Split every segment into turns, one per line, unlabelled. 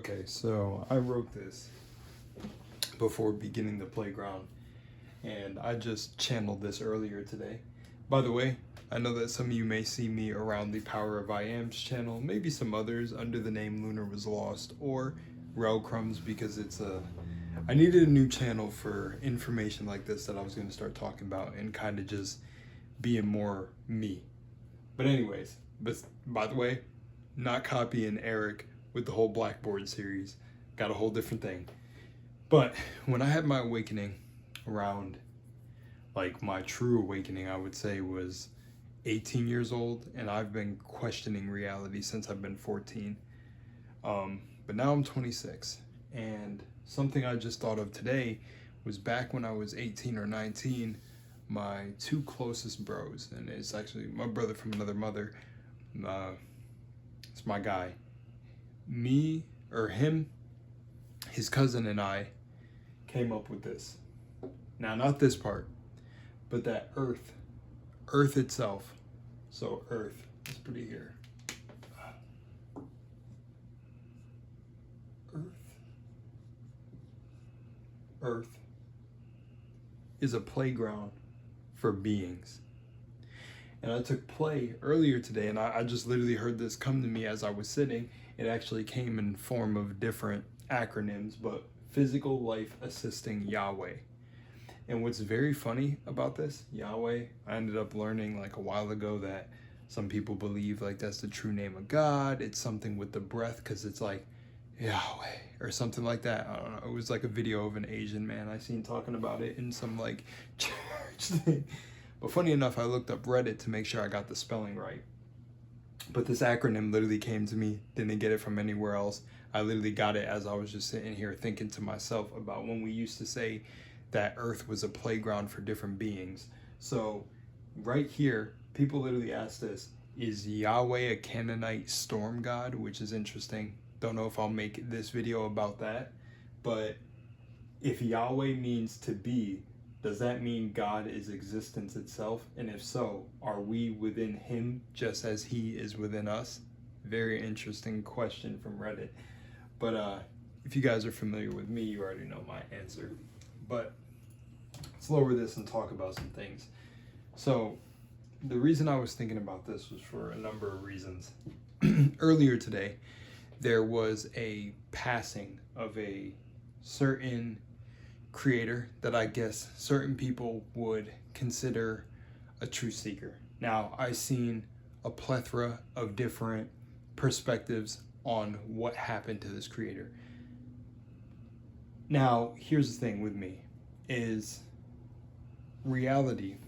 Okay, so I wrote this before beginning the playground, and I just channeled this earlier today. By the way, I know that some of you may see me around the Power of I Am's channel, maybe some others under the name Lunar Was Lost or Rellcrumbs, because I needed a new channel for information like this that I was going to start talking about and kind of just being more me. But anyways, by the way, not copying Eric with the whole Blackboard series. Got a whole different thing. But when I had my awakening around, like my true awakening, I would say was 18 years old, and I've been questioning reality since I've been 14. But now I'm 26, and something I just thought of today was back when I was 18 or 19, my two closest bros, and it's actually my brother from another mother, it's my guy, me or him, his cousin and I came up with this. Now, not this part, but that Earth itself. So Earth, let's put it here. Earth is a playground for beings. And I took play earlier today, and I just literally heard this come to me as I was sitting. It actually came in form of different acronyms, but physical life assisting Yahweh. And what's very funny about this, Yahweh, I ended up learning like a while ago that some people believe like that's the true name of God. It's something with the breath, because it's like Yahweh or something like that. I don't know. It was like a video of an Asian man I seen talking about it in some like church thing. But funny enough, I looked up Reddit to make sure I got the spelling right. But this acronym literally came to me, didn't get it from anywhere else. I literally got it as I was just sitting here thinking to myself about when we used to say that Earth was a playground for different beings. So right here, people literally ask this, is Yahweh a Canaanite storm god? Which is interesting. Don't know if I'll make this video about that. But if Yahweh means to be, does that mean God is existence itself? And if so, are we within him just as he is within us? Very interesting question from Reddit. But if you guys are familiar with me, you already know my answer. But let's lower this and talk about some things. So the reason I was thinking about this was for a number of reasons. Earlier today, there was a passing of a certain creator that I guess certain people would consider a truth seeker. Now, I've seen a plethora of different perspectives on what happened to this creator. Now, here's the thing with me, is reality,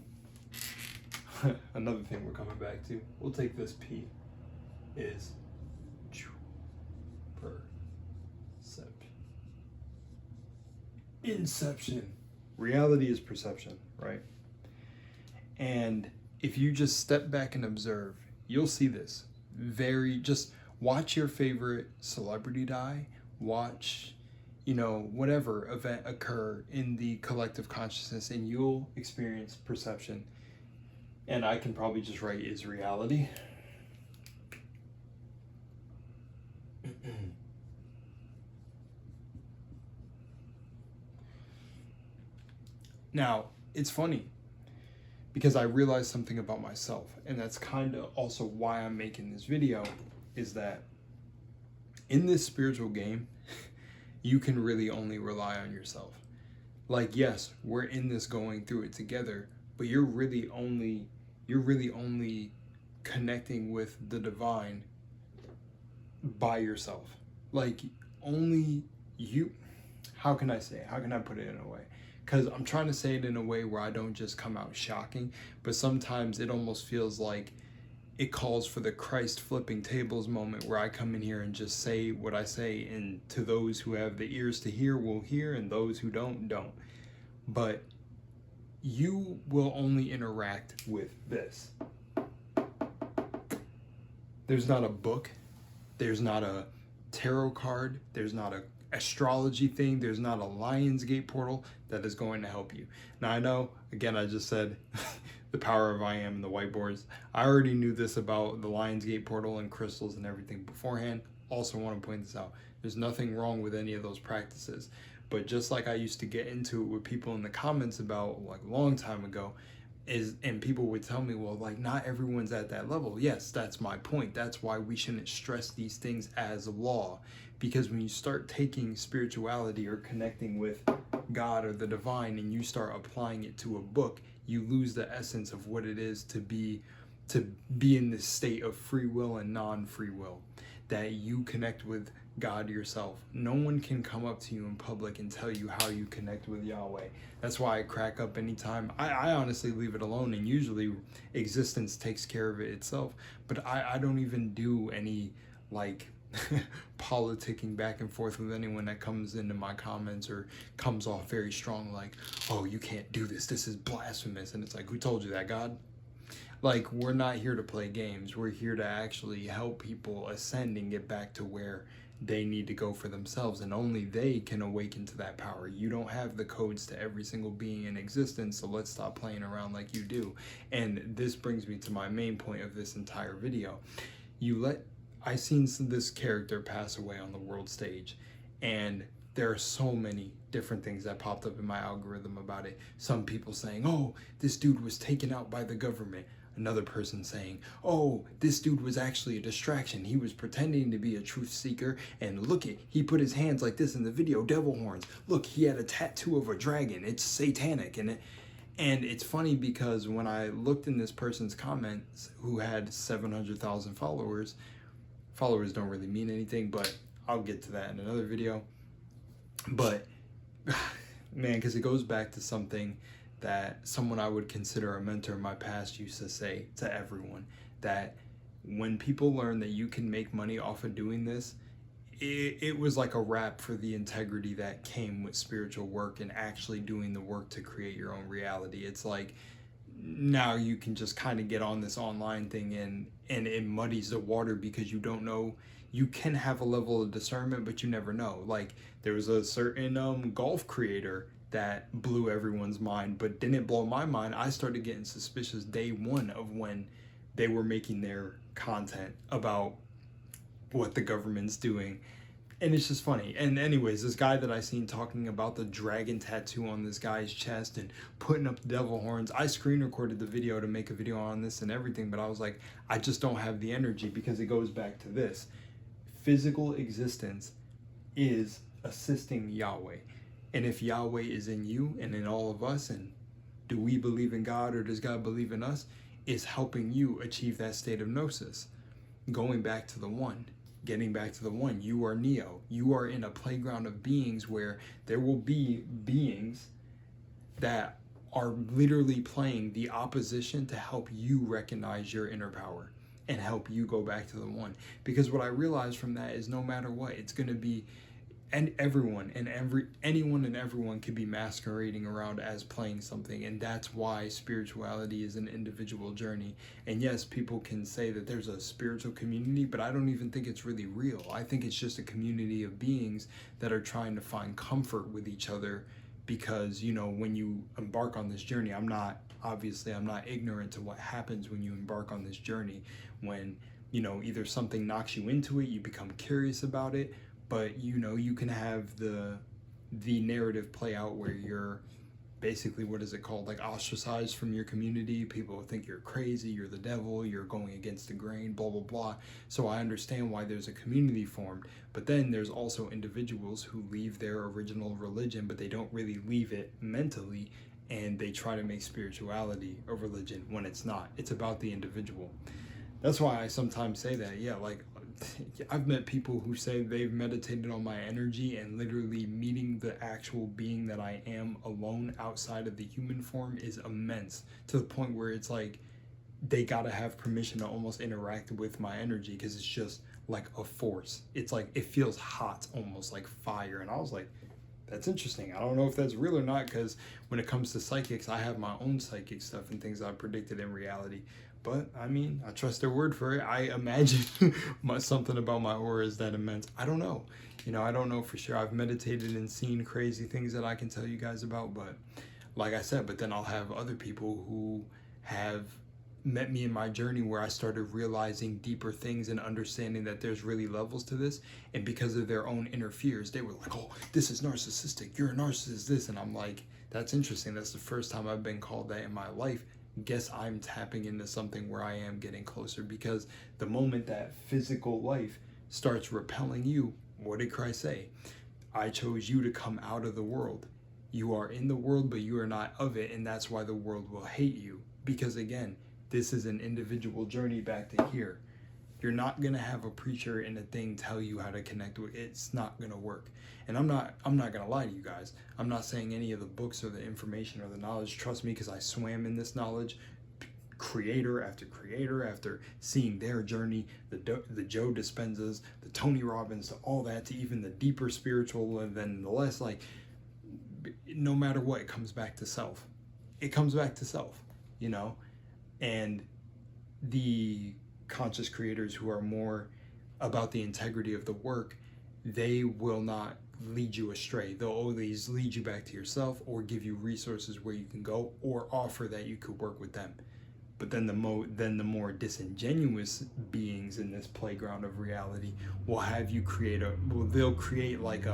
another thing we're coming back to, we'll take this P, is perception. Inception. Reality is perception, right? And if you just step back and observe, you'll see this. Just watch your favorite celebrity die, watch, whatever event occur in the collective consciousness, and you'll experience perception. And I can probably just write is reality. Now, it's funny because I realized something about myself, and that's kind of also why I'm making this video, is that in this spiritual game, you can really only rely on yourself. Like, yes, we're in this going through it together, but you're really only connecting with the divine by yourself. Like, only you, how can I put it in a way? Because I'm trying to say it in a way where I don't just come out shocking, but sometimes it almost feels like it calls for the Christ flipping tables moment where I come in here and just say what I say, and to those who have the ears to hear will hear, and those who don't. But you will only interact with this. There's not a book, there's not a tarot card, there's not a astrology thing, there's not a Lionsgate portal that is going to help you. Now, I know, again, I just said the power of I Am and the whiteboards. I already knew this about the Lionsgate portal and crystals and everything beforehand. also want to point this out. There's nothing wrong with any of those practices. But just like I used to get into it with people in the comments about like a long time ago, and people would tell me, well, like not everyone's at that level. Yes, that's my point. That's why we shouldn't stress these things as law, because when you start taking spirituality or connecting with God or the divine and you start applying it to a book, you lose the essence of what it is to be in this state of free will and non-free will, that you connect with God yourself. No one can come up to you in public and tell you how you connect with Yahweh. That's why I crack up anytime. I honestly leave it alone, and usually existence takes care of it itself. But I don't even do any like politicking back and forth with anyone that comes into my comments or comes off very strong, like, oh, you can't do this, this is blasphemous. And it's like, who told you that, God? Like, we're not here to play games. We're here to actually help people ascend and get back to where they need to go for themselves, and only they can awaken to that power. You don't have the codes to every single being in existence, so let's stop playing around like you do. And this brings me to my main point of this entire video. I seen this character pass away on the world stage, and there are so many different things that popped up in my algorithm about it. Some people saying, oh, this dude was taken out by the government. Another person saying, oh, this dude was actually a distraction. He was pretending to be a truth seeker, and look it, he put his hands like this in the video, devil horns. Look, he had a tattoo of a dragon. It's satanic. And it's funny because when I looked in this person's comments, who had 700,000 followers don't really mean anything, but I'll get to that in another video. But man, because it goes back to something that someone I would consider a mentor in my past used to say to everyone, that when people learn that you can make money off of doing this, it was like a wrap for the integrity that came with spiritual work and actually doing the work to create your own reality. It's like, now you can just kind of get on this online thing and it muddies the water because you don't know. You can have a level of discernment, but you never know. Like, there was a certain golf creator that blew everyone's mind, but didn't blow my mind. I started getting suspicious day one of when they were making their content about what the government's doing. And it's just funny. And anyways, this guy that I seen talking about the dragon tattoo on this guy's chest and putting up the devil horns, I screen recorded the video to make a video on this and everything, but I was like, I just don't have the energy, because it goes back to this. Physical existence is assisting Yahweh. And if Yahweh is in you and in all of us, and do we believe in God or does God believe in us, is helping you achieve that state of gnosis. Going back to the one, getting back to the one, you are Neo. You are in a playground of beings where there will be beings that are literally playing the opposition to help you recognize your inner power and help you go back to the one. Because what I realized from that is no matter what, it's going to be, and anyone and everyone could be masquerading around as playing something. And that's why spirituality is an individual journey. And yes, people can say that there's a spiritual community, but I don't even think it's really real. I think it's just a community of beings that are trying to find comfort with each other, because, you know, when you embark on this journey, I'm not ignorant to what happens when you embark on this journey. When, you know, either something knocks you into it, you become curious about it, but, you know, you can have the narrative play out where you're basically, what is it called, like ostracized from your community. People think you're crazy, you're the devil, you're going against the grain, blah, blah, blah. So I understand why there's a community formed. But then there's also individuals who leave their original religion, but they don't really leave it mentally, and they try to make spirituality a religion when it's not. It's about the individual. That's why I sometimes say that, yeah, like, I've met people who say they've meditated on my energy, and literally meeting the actual being that I am alone outside of the human form is immense, to the point where it's like they gotta have permission to almost interact with my energy, because it's just like a force. It's like, it feels hot, almost like fire. And I was like, that's interesting. I don't know if that's real or not, because when it comes to psychics, I have my own psychic stuff and things I predicted in reality. But, I mean, I trust their word for it. I imagine something about my aura is that immense. I don't know. You know, I don't know for sure. I've meditated and seen crazy things that I can tell you guys about. But, like I said, but then I'll have other people who have met me in my journey where I started realizing deeper things and understanding that there's really levels to this. And because of their own inner fears, they were like, oh, this is narcissistic. You're a narcissist, this. And I'm like, that's interesting. That's the first time I've been called that in my life. Guess I'm tapping into something where I am getting closer, because the moment that physical life starts repelling you, what did Christ say? I chose you to come out of the world. You are in the world, but you are not of it. And that's why the world will hate you. Because again, this is an individual journey back to here. You're not going to have a preacher and a thing tell you how to connect with it. It's not going to work. And I'm not going to lie to you guys. I'm not saying any of the books or the information or the knowledge. Trust me, because I swam in this knowledge. Creator after seeing their journey, the Joe Dispenzas, the Tony Robbins, to all that, to even the deeper spiritual, and then the less, like, no matter what, it comes back to self. It comes back to self, you know? And the conscious creators who are more about the integrity of the work, they will not lead you astray. They'll always lead you back to yourself, or give you resources where you can go, or offer that you could work with them. But then the more disingenuous beings in this playground of reality will have you they'll create like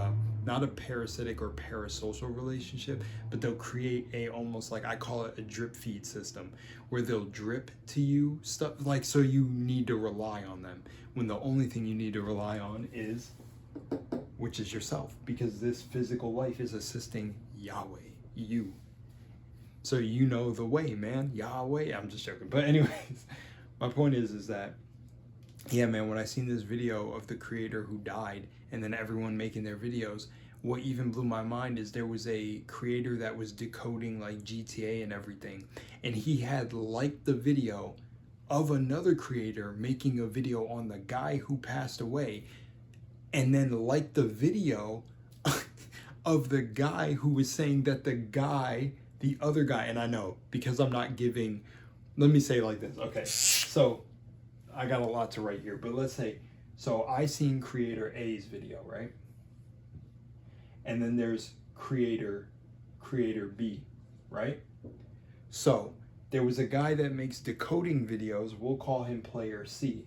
not a parasitic or parasocial relationship, but they'll create a, almost like, I call it a drip feed system, where they'll drip to you stuff, like, so you need to rely on them, when the only thing you need to rely on is, which is yourself, because this physical life is assisting Yahweh, you. So you know the way, man. Yahweh. I'm just joking. But anyways, my point is that, yeah, man, when I seen this video of the creator who died and then everyone making their videos, what even blew my mind is there was a creator that was decoding like GTA and everything. And he had liked the video of another creator making a video on the guy who passed away, and then liked the video of the guy who was saying that the other guy, and I know, because I'm not giving, let me say it like this. Okay, so I got a lot to write here, but let's say, so I seen creator A's video, right? And then there's creator B, right? So there was a guy that makes decoding videos, we'll call him player C.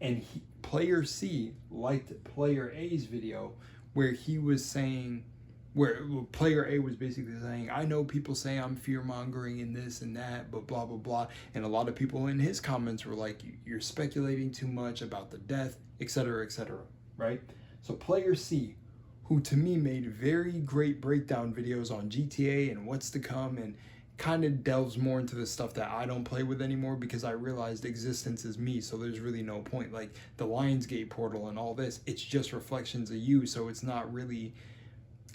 And player C liked player A's video, where he was saying, where player A was basically saying, I know people say I'm fear-mongering and this and that, but blah, blah, blah. And a lot of people in his comments were like, you're speculating too much about the death, etc., right? So player C, who to me made very great breakdown videos on GTA and what's to come, and kind of delves more into the stuff that I don't play with anymore, because I realized existence is me, so there's really no point. Like the Lionsgate portal and all this, it's just reflections of you, so it's not really...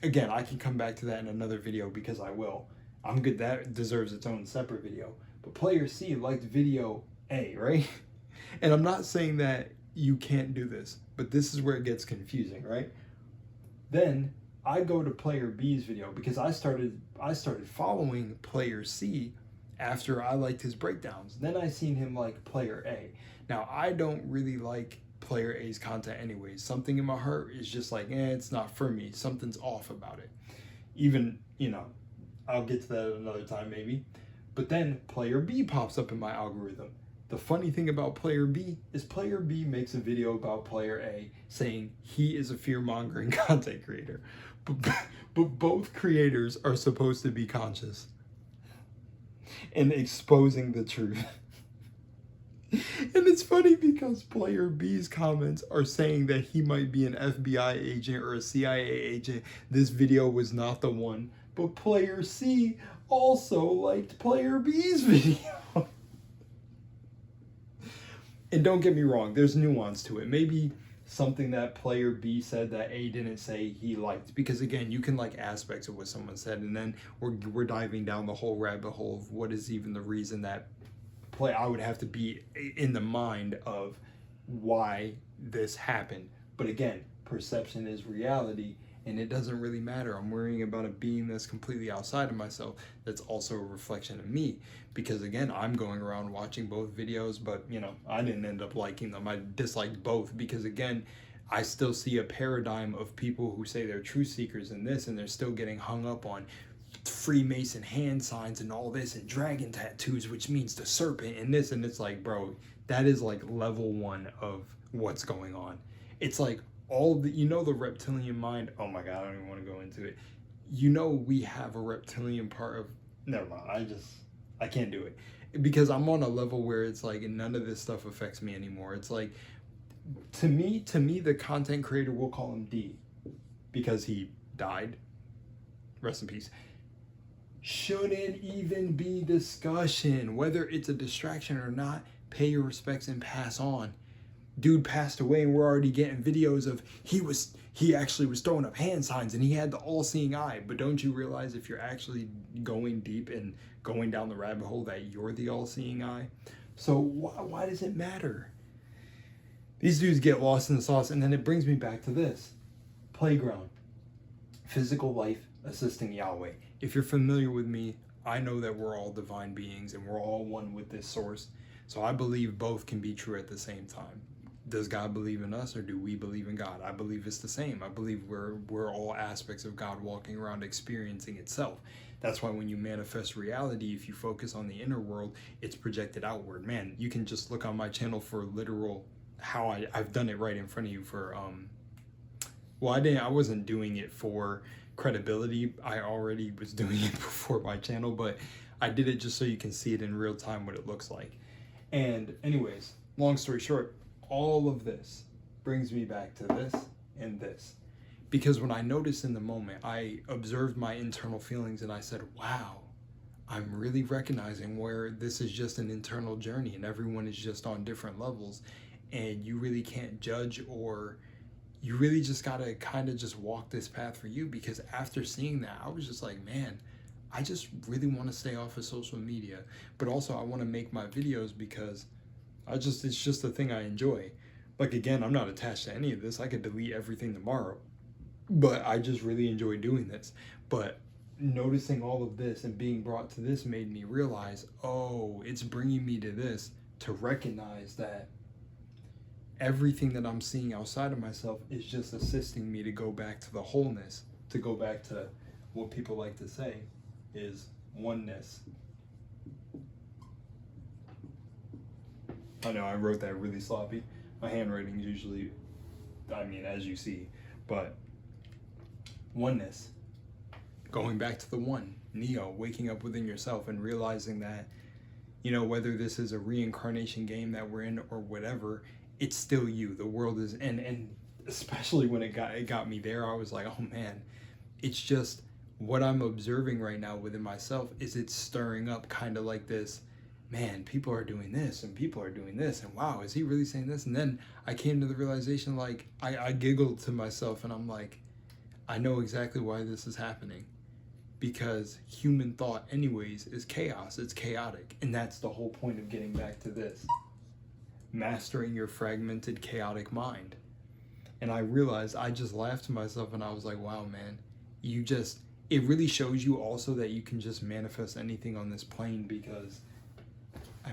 Again, I can come back to that in another video, because I will. I'm good. That deserves its own separate video. But player C liked video A, right? And I'm not saying that you can't do this, but this is where it gets confusing, right? Then I go to player B's video, because I started following player C after I liked his breakdowns. Then I seen him like player A. Now, I don't really like player A's content anyways. Something in my heart is just like, it's not for me. Something's off about it. Even, you know, I'll get to that another time maybe. But then player B pops up in my algorithm. The funny thing about player B is player B makes a video about player A saying he is a fear-mongering content creator. But both creators are supposed to be conscious and exposing the truth. And it's funny because player B's comments are saying that he might be an FBI agent or a CIA agent. This video was not the one. But player C also liked player B's video. And don't get me wrong, there's nuance to it. Maybe something that player B said that A didn't say he liked. Because again, you can like aspects of what someone said, and then we're diving down the whole rabbit hole of what is even the reason that I would have to be in the mind of why this happened. But again, perception is reality, and it doesn't really matter. I'm worrying about a being that's completely outside of myself, that's also a reflection of me. Because again, I'm going around watching both videos, but you know, I didn't end up liking them. I disliked both, because again, I still see a paradigm of people who say they're truth seekers in this, and they're still getting hung up on Freemason hand signs and all this and dragon tattoos, which means the serpent and this, and it's like, bro, that is like level 1 of what's going on. It's like all the, the reptilian mind. Oh my god, I don't even want to go into it. We have a reptilian part of, never mind, I can't do it, because I'm on a level where it's like none of this stuff affects me anymore. It's like, to me the content creator, we'll call him D because he died, rest in peace, shouldn't even be discussion. Whether it's a distraction or not, pay your respects and pass on. Dude passed away and we're already getting videos of he actually was throwing up hand signs and he had the all-seeing eye. But don't you realize, if you're actually going deep and going down the rabbit hole, that you're the all-seeing eye? So why does it matter? These dudes get lost in the sauce. And then it brings me back to this playground, physical life assisting Yahweh. If you're familiar with me, I know that we're all divine beings and we're all one with this source. So I believe both can be true at the same time. Does God believe in us, or do we believe in God? I believe it's the same. I believe we're all aspects of God walking around experiencing itself. That's why when you manifest reality, if you focus on the inner world, it's projected outward. Man, you can just look on my channel for literal how I've done it right in front of you for I wasn't doing it for credibility. I already was doing it before my channel, but I did it just so you can see it in real time what it looks like. And anyways, long story short, all of this brings me back to this and this, because when I noticed in the moment, I observed my internal feelings and I said, wow, I'm really recognizing where this is just an internal journey and everyone is just on different levels, and you really can't judge, or you really just gotta kind of just walk this path for you. Because after seeing that, I was just like, man, I just really want to stay off of social media, but also I want to make my videos because it's just a thing I enjoy. Like, again, I'm not attached to any of this. I could delete everything tomorrow, but I just really enjoy doing this. But noticing all of this and being brought to this made me realize, oh, it's bringing me to this, to recognize that everything that I'm seeing outside of myself is just assisting me to go back to the wholeness, to go back to what people like to say is oneness. I know I wrote that really sloppy. My handwriting is usually, as you see, but oneness, going back to the one, Neo, waking up within yourself and realizing that, whether this is a reincarnation game that we're in or whatever, it's still you. The world is, and especially when it got me there, I was like, oh man, it's just what I'm observing right now within myself is it's stirring up kind of like this, man, people are doing this and people are doing this, and wow, is he really saying this? And then I came to the realization, like, I giggled to myself and I'm like, I know exactly why this is happening, because human thought anyways is chaos. It's chaotic, and that's the whole point of getting back to this, mastering your fragmented, chaotic mind. And I realized, I just laughed to myself and I was like, wow, man, it really shows you also that you can just manifest anything on this plane. Because I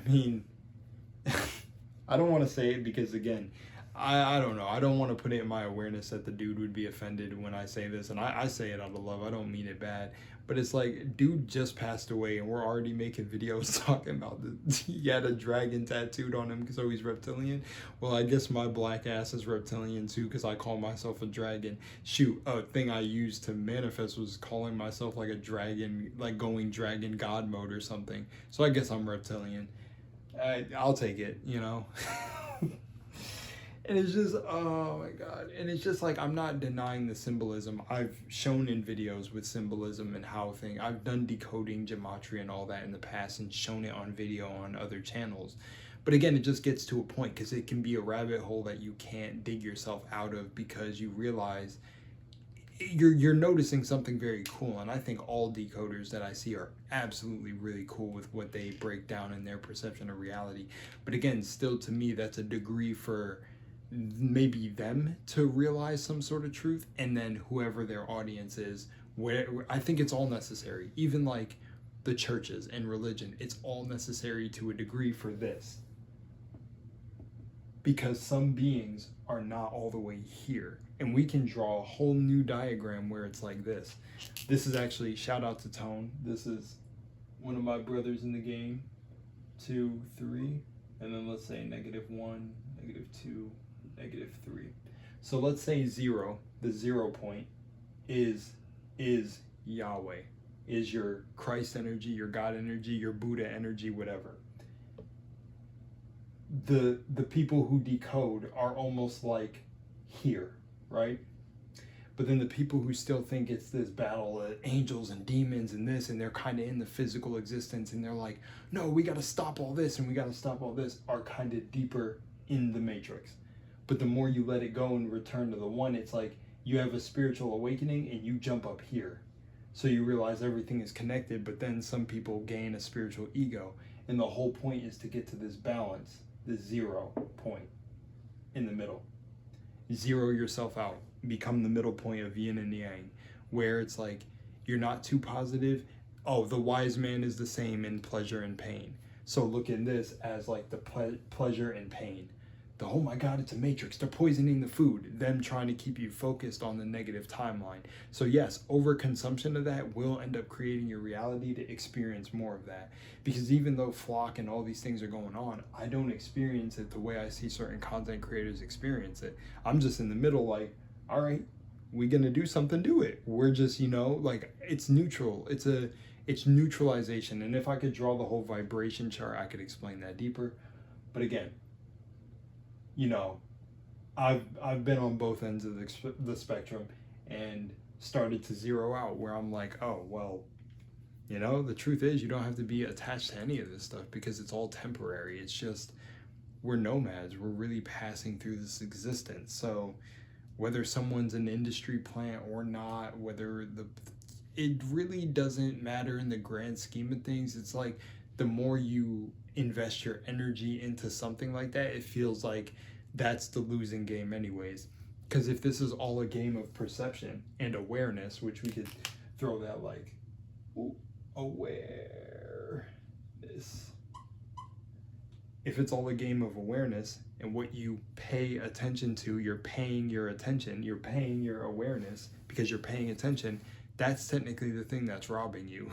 don't want to say it because, again, I don't know. I don't want to put it in my awareness that the dude would be offended when I say this. And I say it out of love. I don't mean it bad. But it's like, dude just passed away and we're already making videos talking about he had a dragon tattooed on him so he's reptilian. Well, I guess my black ass is reptilian too, because I call myself a dragon. Shoot, a thing I used to manifest was calling myself like a dragon, like going dragon god mode or something. So I guess I'm reptilian. I'll take it, And it's just, oh my God. And it's just like, I'm not denying the symbolism. I've shown in videos with symbolism and how I've done decoding gematria and all that in the past and shown it on video on other channels. But again, it just gets to a point, because it can be a rabbit hole that you can't dig yourself out of, because you realize you're noticing something very cool. And I think all decoders that I see are absolutely really cool with what they break down in their perception of reality. But again, still to me, that's a degree for maybe them to realize some sort of truth, and then whoever their audience is, where I think it's all necessary. Even like the churches and religion, it's all necessary to a degree for this. because some beings are not all the way here. And we can draw a whole new diagram where it's like this. This is actually, shout out to Tone. This is one of my brothers in the game. 2, 3, and then let's say -1, -2, -3. So let's say 0, the 0 point is Yahweh, is your Christ energy, your God energy, your Buddha energy, whatever. The people who decode are almost like here, right? But then the people who still think it's this battle of angels and demons and this, and they're kind of in the physical existence, and they're like, no, we got to stop all this and we got to stop all this, are kind of deeper in the matrix. But the more you let it go and return to the one, it's like you have a spiritual awakening and you jump up here. So you realize everything is connected, but then some people gain a spiritual ego. And the whole point is to get to this balance, this 0 point in the middle. Zero yourself out. Become the middle point of yin and yang, where it's like you're not too positive. Oh, the wise man is the same in pleasure and pain. So look at this as like the pleasure and pain. The, oh my God, it's a matrix. They're poisoning the food. Them trying to keep you focused on the negative timeline. So yes, overconsumption of that will end up creating your reality to experience more of that. Because even though flock and all these things are going on, I don't experience it the way I see certain content creators experience it. I'm just in the middle like, all right, we're gonna do something, do it. We're just, like it's neutral. It's neutralization. And if I could draw the whole vibration chart, I could explain that deeper. But again, I've been on both ends of the spectrum and started to zero out where I'm like, oh, well, the truth is you don't have to be attached to any of this stuff because it's all temporary. It's just, we're nomads. We're really passing through this existence. So whether someone's an industry plant or not, it really doesn't matter in the grand scheme of things. It's like the more you invest your energy into something like that, it feels like that's the losing game anyways. Because if this is all a game of perception and awareness, which we could throw that like, awareness. If it's all a game of awareness and what you pay attention to, you're paying your attention, you're paying your awareness because you're paying attention, that's technically the thing that's robbing you.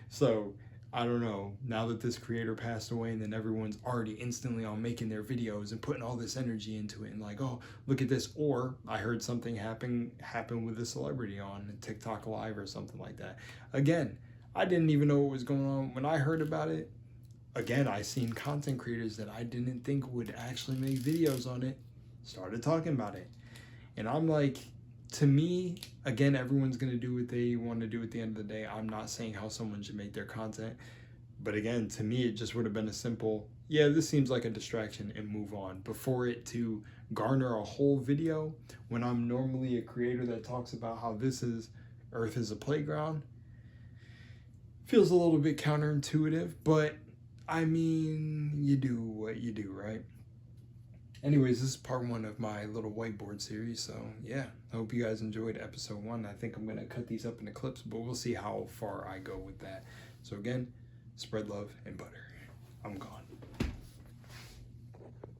So I don't know, now that this creator passed away and then everyone's already instantly on making their videos and putting all this energy into it and like, oh, look at this. Or I heard something happen with a celebrity on TikTok Live or something like that. Again, I didn't even know what was going on when I heard about it. Again, I seen content creators that I didn't think would actually make videos on it started talking about it. And I'm like, to me, again, everyone's going to do what they want to do at the end of the day. I'm not saying how someone should make their content. But again, to me, it just would have been a simple, yeah, this seems like a distraction and move on. Before it to garner a whole video when I'm normally a creator that talks about how Earth is a playground. Feels a little bit counterintuitive, but I mean, you do what you do, right? Anyways, this is part 1 of my little whiteboard series. So yeah, I hope you guys enjoyed episode 1. I think I'm going to cut these up into clips, but we'll see how far I go with that. So again, spread love and butter. I'm gone.